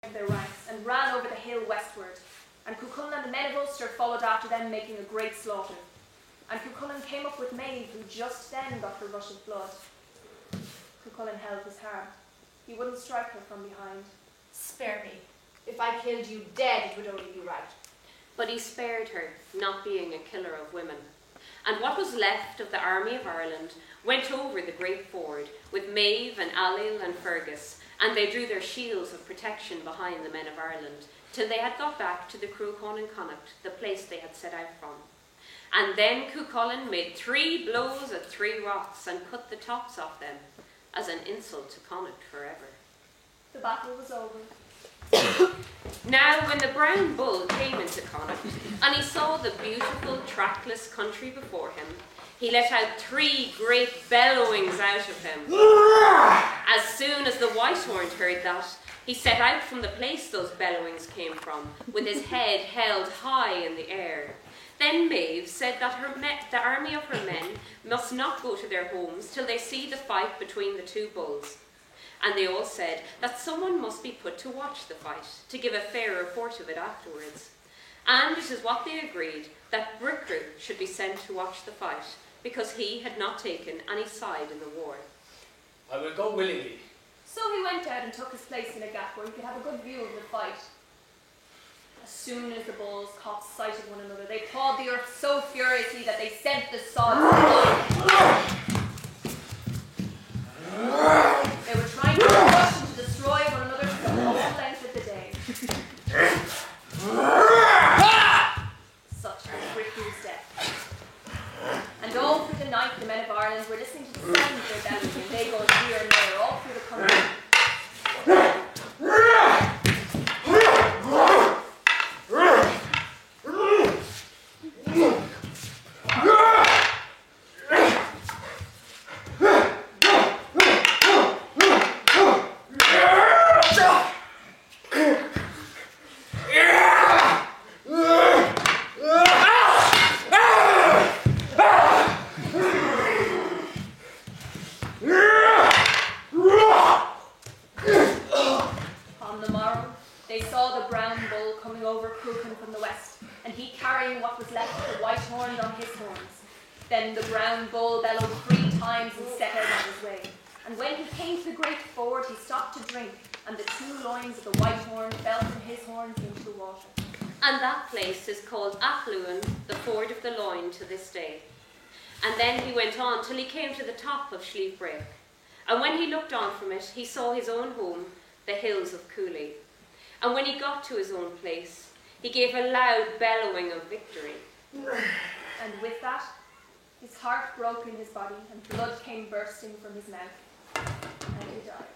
their ranks and ran over the hill westward, and Cuchulainn and the men of Ulster followed after them, making a great slaughter. And Cuchulainn came up with Maeve, who just then got her rush of blood. Cuchulainn held his hand. He wouldn't strike her from behind. Spare me. If I killed you dead, it would only be right. But he spared her, not being a killer of women. And what was left of the army of Ireland went over the great ford with Maeve and Ailill and Fergus, and they drew their shields of protection behind the men of Ireland, till they had got back to the Cruachan and Connacht, the place they had set out from. And then Cuchulainn made 3 blows at 3 rocks and cut the tops off them, as an insult to Connacht forever. The battle was over. Now when the brown bull came into Connacht, and he saw the beautiful trackless country before him, he let out 3 great bellowings out of him. As soon as the Whitehorn heard that, he set out from the place those bellowings came from, with his head held high in the air. Then Maeve said that the army of her men must not go to their homes till they see the fight between the 2 bulls. And they all said that someone must be put to watch the fight, to give a fair report of it afterwards. And it is what they agreed, that Bricriu should be sent to watch the fight, because he had not taken any side in the war. I will go willingly. So he went out and took his place in a gap where he could have a good view of the fight. As soon as the bulls caught sight of one another, they pawed the earth so furiously that they sent the sods flying. They were trying to rush and to destroy one another for the whole length of the day. Such was Bricriu's death. And all through the night the men of Ireland were listening to the sound of their bells, and they go here and there all through the country. On the morrow, they saw the brown bull coming over Cruachan from the west, and he carrying what was left of the Whitehorn on his horns. Then the brown bull bellowed 3 times and set out on his way. And when he came to the great ford, he stopped to drink, and the 2 loins of the Whitehorn fell from his horns into the water. And that place is called Athluan, the ford of the Loin, to this day. And then he went on till he came to the top of Slieve Break. And when he looked on from it, he saw his own home, the hills of Cooley. And when he got to his own place, he gave a loud bellowing of victory. And with that, his heart broke in his body, and blood came bursting from his mouth, and he died.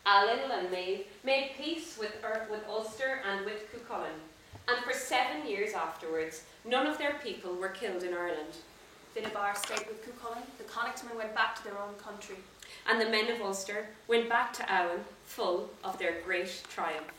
Ailill and Maeve made peace with Ulster and with Cuchulainn, and for 7 years afterwards, none of their people were killed in Ireland. Finubar stayed with Cuchulainn, the Connachtmen went back to their own country. And the men of Ulster went back to Owen, full of their great triumph.